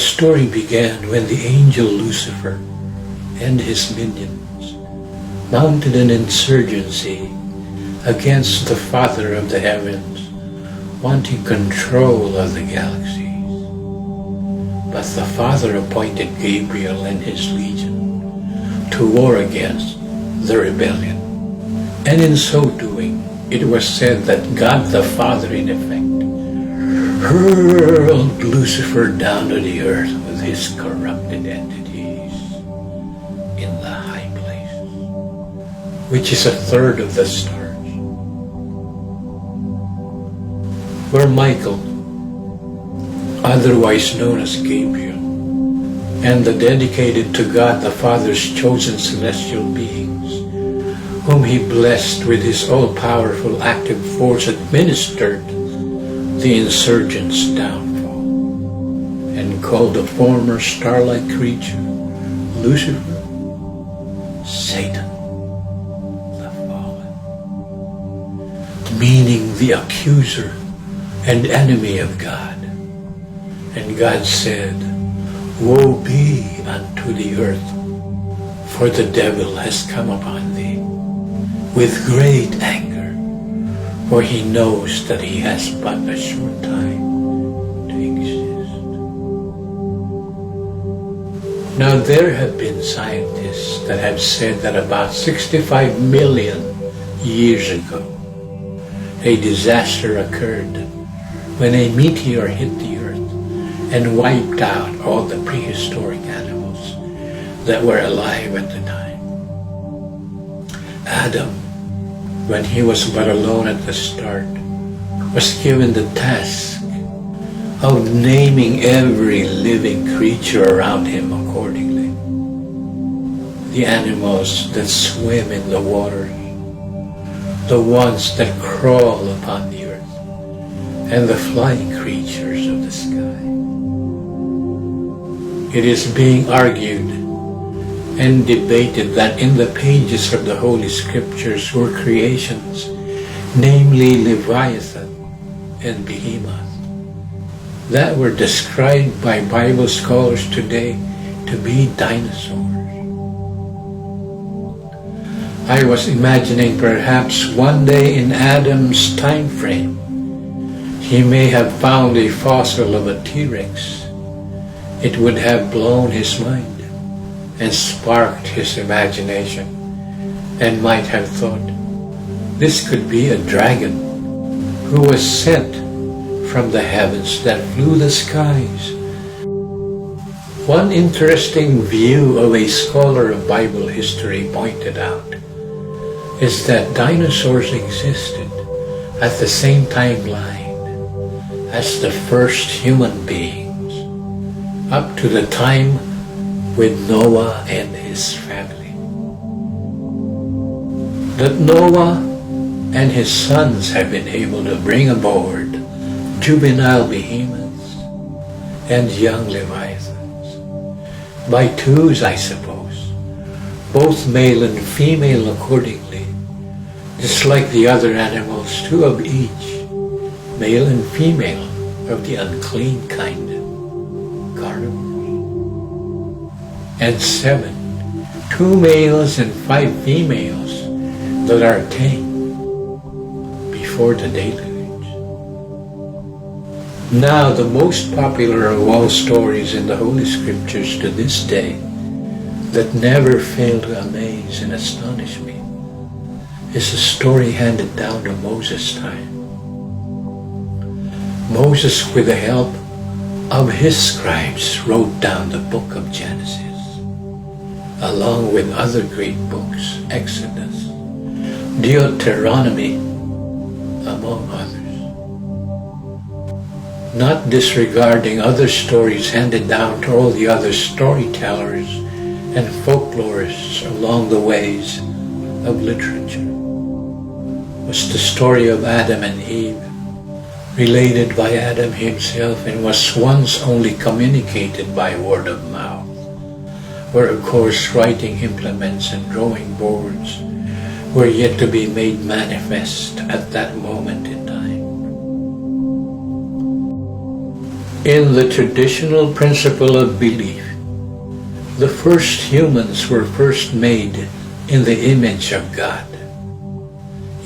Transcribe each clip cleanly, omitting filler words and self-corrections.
story began when the angel Lucifer and his minions mounted an insurgency against the Father of the heavens, wanting control of the galaxies. But the Father appointed Gabriel and his legion to war against the rebellion. And in so doing, it was said that God the Father, in effect, hurled Lucifer down to the earth with his corrupted entities in the high places, which is a third of the stars, where Michael, otherwise known as Gabriel, and the dedicated to God the Father's chosen celestial beings, whom he blessed with his all-powerful active force, administered the insurgents' downfall, and called the former star-like creature Lucifer, Satan, the fallen, meaning the accuser and enemy of God. And God said, "Woe be unto the earth, for the devil has come upon thee with great anger, for he knows that he has but a short time to exist." Now there have been scientists that have said that about 65 million years ago, a disaster occurred when a meteor hit the earth and wiped out all the prehistoric animals that were alive at the time. Adam, when he was but alone at the start, was given the task of naming every living creature around him accordingly. The animals that swim in the waters, the ones that crawl upon the earth, and the flying creatures of the sky. It is being argued and debated that in the pages of the Holy Scriptures were creations, namely Leviathan and Behemoth, that were described by Bible scholars today to be dinosaurs. I was imagining perhaps one day in Adam's time frame, he may have found a fossil of a T-Rex. It would have blown his mind and sparked his imagination, and might have thought this could be a dragon who was sent from the heavens that flew the skies. One interesting view of a scholar of Bible history pointed out is that dinosaurs existed at the same timeline as the first human beings, up to the time with Noah and his family. That Noah and his sons have been able to bring aboard juvenile behemoths and young leviathans, by twos, I suppose, both male and female accordingly, just like the other animals, two of each, male and female of the unclean kind, carnivores, and 7, 2 males and 5 females that are tame before the deluge. Now, the most popular of all stories in the Holy Scriptures to this day that never fail to amaze and astonish me is a story handed down to Moses' time. Moses, with the help of his scribes, wrote down the book of Genesis, along with other great books, Exodus, Deuteronomy, among others. Not disregarding other stories handed down to all the other storytellers and folklorists along the ways of literature, was the story of Adam and Eve, related by Adam himself, and was once only communicated by word of mouth, where of course writing implements and drawing boards were yet to be made manifest at that moment in time. In the traditional principle of belief, the first humans were first made in the image of God.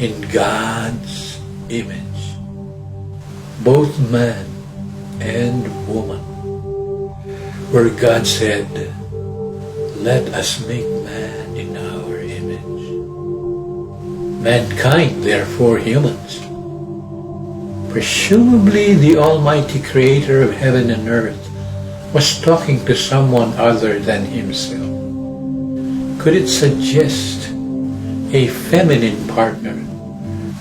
In God's image, both man and woman, where God said, "Let us make man in our image." Mankind, therefore humans, presumably the Almighty Creator of heaven and earth, was talking to someone other than himself. Could it suggest a feminine partner,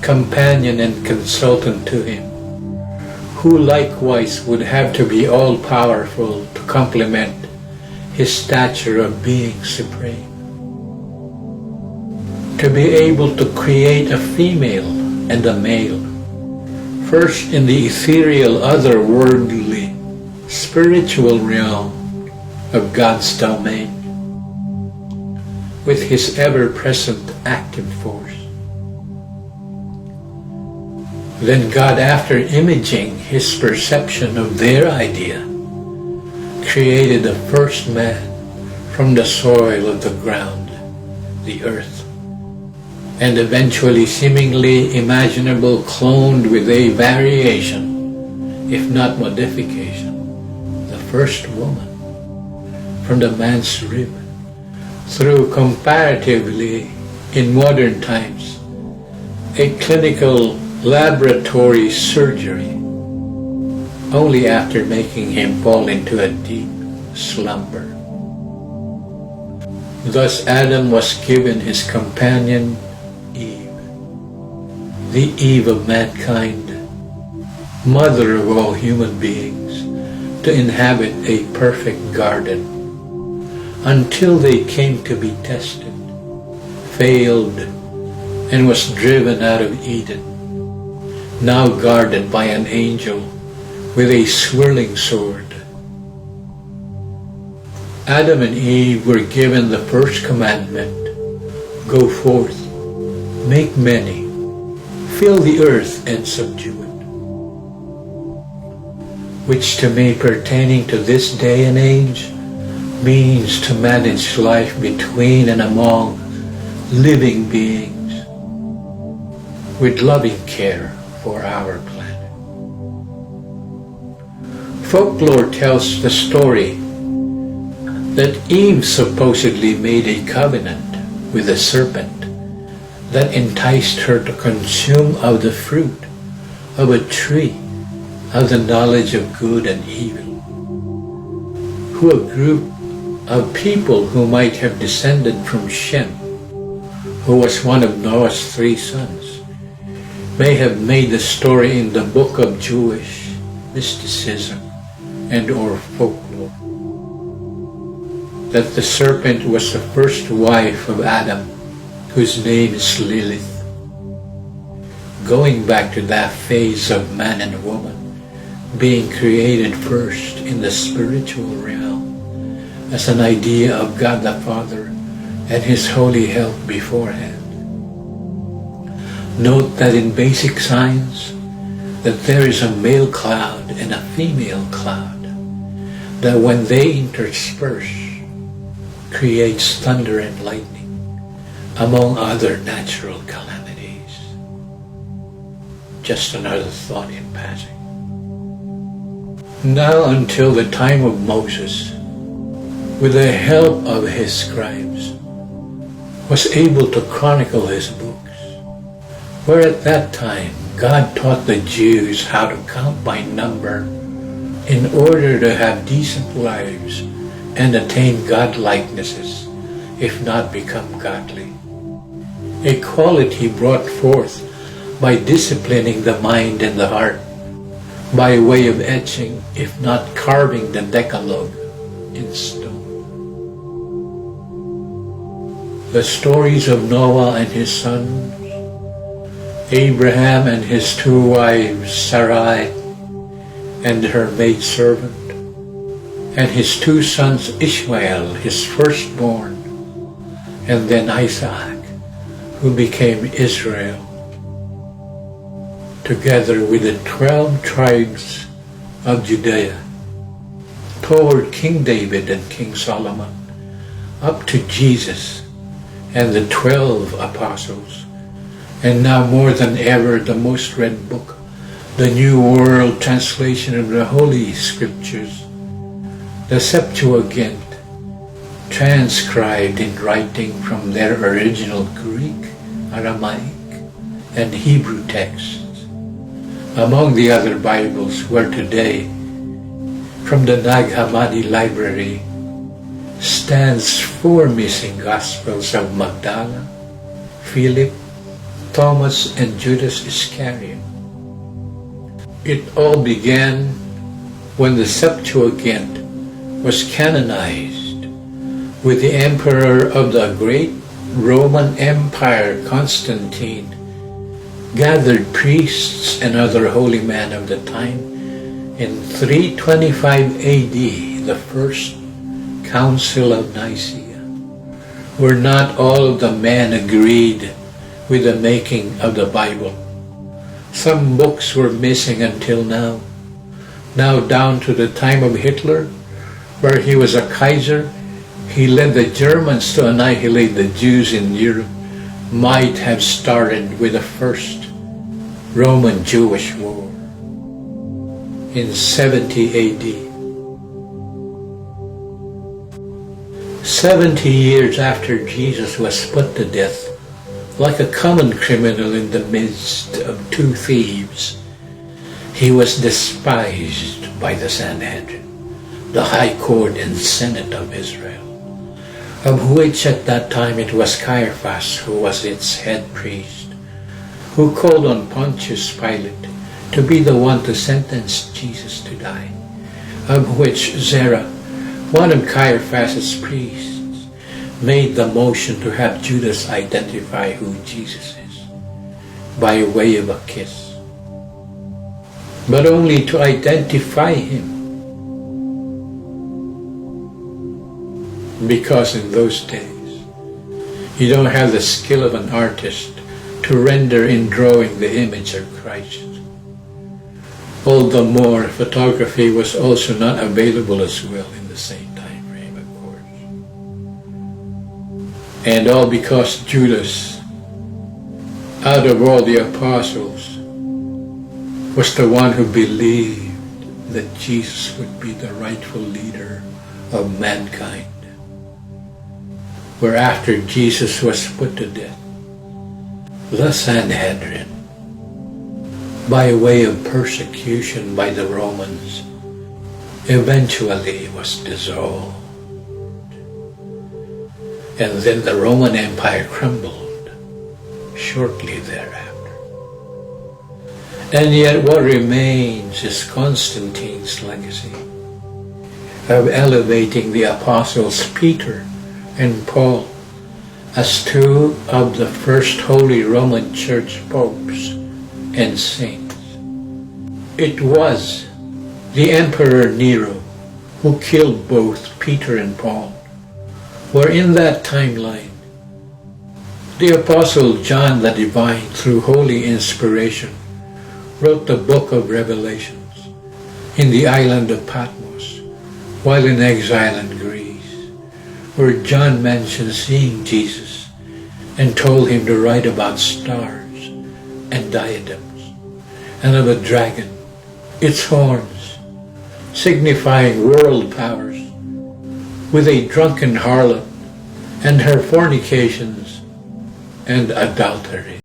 companion and consultant to him, who likewise would have to be all-powerful to complement his stature of being supreme? To be able to create a female and a male, first in the ethereal, otherworldly, spiritual realm of God's domain, with his ever-present active force. Then God, after imaging his perception of their idea, created the first man from the soil of the ground, the earth, and eventually seemingly imaginable cloned with a variation, if not modification, the first woman from the man's rib, through comparatively, in modern times, a clinical laboratory surgery, only after making him fall into a deep slumber. Thus Adam was given his companion Eve, the Eve of mankind, mother of all human beings, to inhabit a perfect garden, until they came to be tested, failed, and was driven out of Eden, now guarded by an angel with a swirling sword. Adam and Eve were given the first commandment, "Go forth, make many, fill the earth and subdue it," which to me, pertaining to this day and age, means to manage life between and among living beings with loving care for our planet. Folklore tells the story that Eve supposedly made a covenant with the serpent that enticed her to consume of the fruit of a tree of the knowledge of good and evil, who a group of people who might have descended from Shem, who was one of Noah's 3 sons, may have made the story in the book of Jewish mysticism and or folklore, that the serpent was the first wife of Adam, whose name is Lilith, going back to that phase of man and woman being created first in the spiritual realm as an idea of God the Father and his holy help beforehand. Note that in basic science that there is a male cloud and a female cloud that when they intersperse creates thunder and lightning, among other natural calamities. Just another thought in passing. Now until the time of Moses, with the help of his scribes, was able to chronicle his books, where at that time God taught the Jews how to count by number in order to have decent lives and attain godlikenesses, if not become godly. A quality brought forth by disciplining the mind and the heart, by way of etching, if not carving, the Decalogue in stone. The stories of Noah and his sons, Abraham and his 2 wives, Sarai and her maidservant, and his 2 sons, Ishmael, his firstborn, and then Isaac, who became Israel, together with the 12 tribes of Judea, toward King David and King Solomon, up to Jesus and the 12 apostles, and now more than ever the most read book, the New World Translation of the Holy Scriptures, the Septuagint, transcribed in writing from their original Greek, Aramaic, and Hebrew texts. Among the other Bibles were today, from the Nag Hammadi Library, stands 4 missing Gospels of Magdala, Philip, Thomas, and Judas Iscariot. It all began when the Septuagint was canonized, with the emperor of the great Roman Empire, Constantine, gathered priests and other holy men of the time in 325 AD, the first Council of Nicaea, where not all of the men agreed with the making of the Bible. Some books were missing until now. Now down to the time of Hitler, where he was a Kaiser, he led the Germans to annihilate the Jews in Europe, might have started with the first Roman-Jewish War in 70 AD. 70 years after Jesus was put to death, like a common criminal in the midst of 2 thieves, he was despised by the Sanhedrin, the High Court and Senate of Israel, of which at that time it was Caiaphas who was its head priest, who called on Pontius Pilate to be the one to sentence Jesus to die, of which Zerah, one of Caiaphas's priests, made the motion to have Judas identify who Jesus is by way of a kiss, but only to identify him, because in those days you don't have the skill of an artist to render in drawing the image of Christ. All the more, photography was also not available as well in the same time frame, of course. And all because Judas, out of all the apostles, was the one who believed that Jesus would be the rightful leader of mankind. Where after Jesus was put to death, the Sanhedrin, by way of persecution by the Romans, eventually was dissolved. And then the Roman Empire crumbled shortly thereafter. And yet what remains is Constantine's legacy of elevating the apostles Peter and Paul as 2 of the first Holy Roman Church popes and saints. It was the Emperor Nero who killed both Peter and Paul, where in that timeline, the Apostle John the Divine, through holy inspiration, wrote the book of Revelations in the island of Patmos, while in exile in Greece, where John mentioned seeing Jesus and told him to write about stars and diadems, and of a dragon, its horns, signifying world powers, with a drunken harlot and her fornications and adultery.